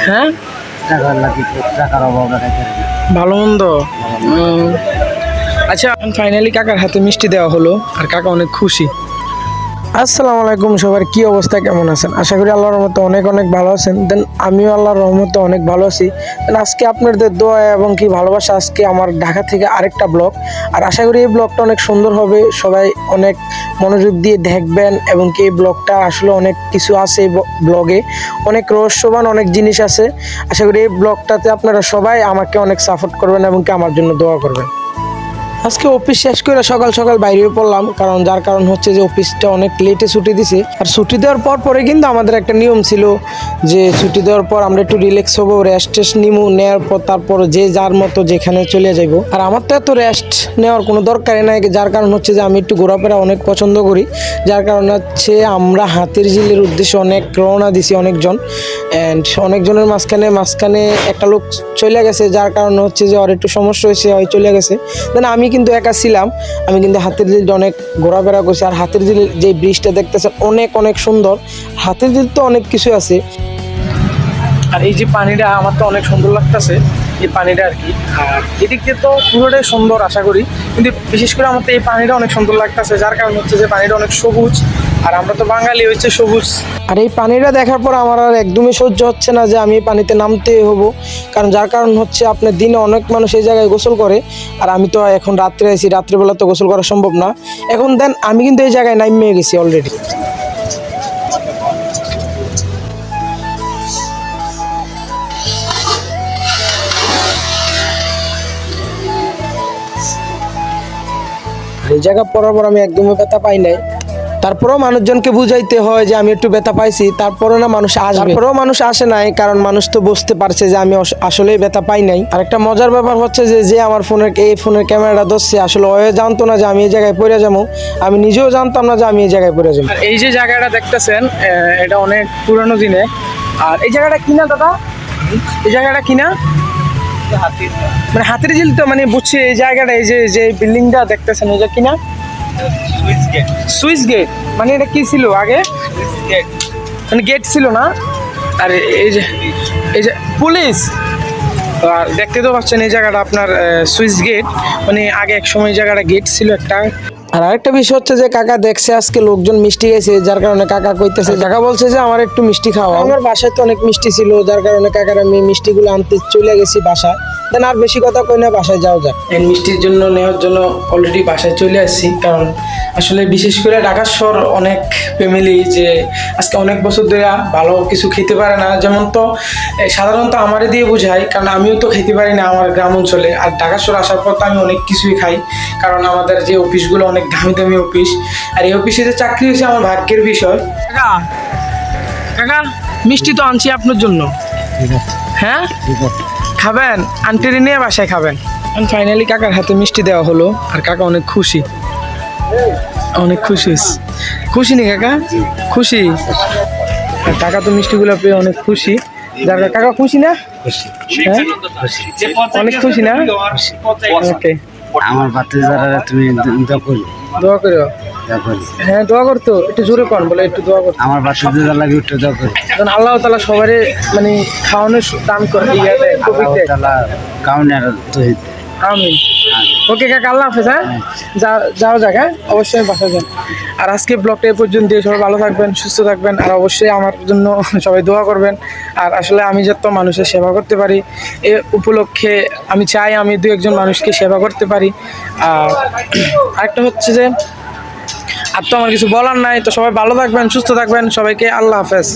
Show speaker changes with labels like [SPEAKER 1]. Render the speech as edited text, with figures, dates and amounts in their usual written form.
[SPEAKER 1] হ্যাঁ,
[SPEAKER 2] টাকার অভাবে
[SPEAKER 1] ভালো মন্দ। আচ্ছা, ফাইনালি কাকার হাতে মিষ্টি দেওয়া হলো আর কাকা অনেক খুশি। আসসালামু আলাইকুম, সবার কি অবস্থা, কেমন আছেন? আশা করি আল্লাহর রহমতে অনেক অনেক ভালো আছেন। দেন আমিও আল্লাহর রহমতে অনেক ভালো আছি। দেন আজকে আপনাদের দোয়া এবং কি ভালোবাসা আজকে আমার ঢাকা থেকে আরেকটা ব্লগ। আর আশা করি এই ব্লগটা অনেক সুন্দর হবে, সবাই অনেক মনোযোগ দিয়ে দেখবেন। এবং কি এই ব্লগটা আসলে অনেক কিছু আছে, এই ব্লগে অনেক রহস্যবান অনেক জিনিস আছে। আশা করি এই ব্লগটাতে আপনারা সবাই আমাকে অনেক সাপোর্ট করবেন এবং কি আমার জন্য দোয়া করবেন। আজকে অফিস শেষ করে সকাল সকাল বাইরে পড়লাম, যার কারণ হচ্ছে যে অফিসটা অনেক লেটে ছুটি দিছে। আর ছুটি দেওয়ার পরে কিন্তু আমাদের একটা নিয়ম ছিল যে ছুটি দেওয়ার পর আমরা একটু রিল্যাক্স হবো, রেস্ট টেস্ট নিবো, নেওয়ার পর তারপর যে যার মতো যেখানে চলে যাইবো। আর আমার তো এত রেস্ট নেওয়ার কোনো দরকারই নাই, যার কারণ হচ্ছে যে আমি একটু ঘোরাফেরা অনেক পছন্দ করি। যার কারণ হচ্ছে আমরা হাতির ঝিলের উদ্দেশ্যে অনেক রওনা দিছি অনেকজন, অ্যান্ড অনেকজনের মাঝখানে একটা লোক চলে গেছে, যার কারণ হচ্ছে যে ওর একটু সমস্যা হয়েছে, হয় চলে গেছে। দেন আমি কিন্তু একা ছিলাম, আমি কিন্তু হাতির ঝিলটা অনেক ঘোরাফেরা করছি। আর হাতির ঝিল যে ব্রিজটা দেখতেছেন অনেক অনেক সুন্দর। হাতির ঝিল তো অনেক কিছু আছে, আর এই যে পানিটা আমার তো অনেক সুন্দর লাগতেছে এই পানিটা আর কি। আর এদিক দিয়ে তো পুরোটাই সুন্দর আশা করি, কিন্তু বিশেষ করে আমার তো এই পানিটা অনেক সুন্দর লাগতেছে, যার কারণ হচ্ছে যে পানিটা অনেক সবুজ, আর আমরা তো বাঙালি হচ্ছে সবুজ। আর এই পানিটা দেখার পর আমার আর একদমই সহ্য হচ্ছে না যে আমি এই পানিতে নামতে হবো, কারণ যার কারণ হচ্ছে আপনার দিনে অনেক মানুষ এই জায়গায় গোসল করে, আর আমি তো এখন রাত্রে আছি, রাত্রেবেলা তো গোসল করা সম্ভব না। এখন দেন আমি কিন্তু এই জায়গায় নামিয়ে গেছি অলরেডি। এই জায়গা পড়ার পর আমি একদমই ব্যথা পাই নাই। তারপরেও মানুষজনকে বুঝাইতে হয় যে আমি একটু ব্যথা পাইছি, তারপরেও না মানুষ আসবে, তারপরেও মানুষ আসে নাই, কারণ মানুষ তো বুঝতে পারছে যে আমি আসলেই ব্যথা পাই নাই। আর একটা মজার ব্যাপার হচ্ছে যে আমার ফোনের ক্যামেরাটা ধরছে, আসলে ও জানতো না যে আমি এই জায়গায় পড়ে যাবো, আমি নিজেও জানতাম না যে আমি এই জায়গায় পড়ে যাবো। আর এই যে জায়গাটা দেখতেছেন এটা অনেক পুরনো দিনে। আর এই জায়গাটা কিনা দাদা, এই জায়গাটা কিনা মানে হাতির ঝিল তো, মানে বুঝছি এই জায়গাটা, এই যে বিল্ডিংটা দেখতেছেন এটা কিনা সুইচ গেট, মানে এটা কি ছিল আগে, মানে গেট ছিল না। আর এই যে পুলিশ, আর দেখতে তো পাচ্ছেন এই জায়গাটা আপনার সুইচ গেট, মানে আগে এক সময় জায়গাটা গেট ছিল একটা। আর আরেকটা বিষয় হচ্ছে যে কাকা দেখছে আজকে লোকজন মিষ্টি খাইছে, যার কারণে কাকা কইতেছে, কাকা বলছে যে আমার একটু মিষ্টি খাওয়া। আমার বাসায় তো অনেক মিষ্টি ছিল, যার কারণে কাকার আমি মিষ্টিগুলো আনতে চলে গেছি বাসায়। দেন আর বেশি কথা কই না, বাসায় যাও যাক। এই মিষ্টির জন্য নেওয়ার জন্য অলরেডি বাসায় চলে আসছি, কারণ আসলে বিশেষ করে ঢাকা শহর অনেক ফ্যামিলি যে আজকে অনেক বছর ধরে ভালো কিছু খেতে পারে না, যেমন তো সাধারণত আমারে দিয়ে বোঝায়, কারণ আমিও তো খেতে পারি না আমার গ্রাম অঞ্চলে। আর ঢাকা শহর আসার পর তো আমি অনেক কিছুই খাই, কারণ আমাদের যে অফিসগুলো অনেক দামি দামি অফিস, আর এই অফিসে যে চাকরি হয়েছে আমার ভাগ্যের বিষয়। কাকা মিষ্টি তো আনছি আপনার জন্য, হ্যাঁ খাবেন, আন্টিরে নিয়ে বাসায় খাবেন। ফাইনালি কাকার হাতে মিষ্টি দেওয়া হলো, আর কাকা অনেক খুশি, অনেক খুশি নি কাকা? খুশি। আর কাকা তো মিষ্টিগুলো পেয়ে অনেক খুশি, যার কাকা খুশি না? হ্যাঁ অনেক খুশি না? ওকে,
[SPEAKER 2] আমার বাচ্চা যারা তুমি
[SPEAKER 1] দোয়া করো। হ্যাঁ দোয়া করতো, একটু জোরে কর, বলে একটু দোয়া করতো।
[SPEAKER 2] আমার বাচ্চা যারা লাগে একটু দোয়া করি,
[SPEAKER 1] কারণ আল্লাহ তাআলা সবারই মানে খাওয়ানোর দান করে,
[SPEAKER 2] কাউনের তহিদ।
[SPEAKER 1] আমিন। ওকে কাকা, আল্লাহ হাফেজ। হ্যাঁ যাও যাক, হ্যাঁ অবশ্যই বাসা যান। আর আজকে ব্লগটা এই পর্যন্ত দিয়ে সবাই ভালো থাকবেন, সুস্থ থাকবেন, আর অবশ্যই আমার জন্য সবাই দোয়া করবেন। আর আসলে আমি যত মানুষের সেবা করতে পারি এ উপলক্ষে আমি চাই আমি দু একজন মানুষকে সেবা করতে পারি। আর আরেকটা হচ্ছে যে আর তো আমার কিছু বলার নাই, তো সবাই ভালো থাকবেন, সুস্থ থাকবেন, সবাইকে আল্লাহ হাফেজ।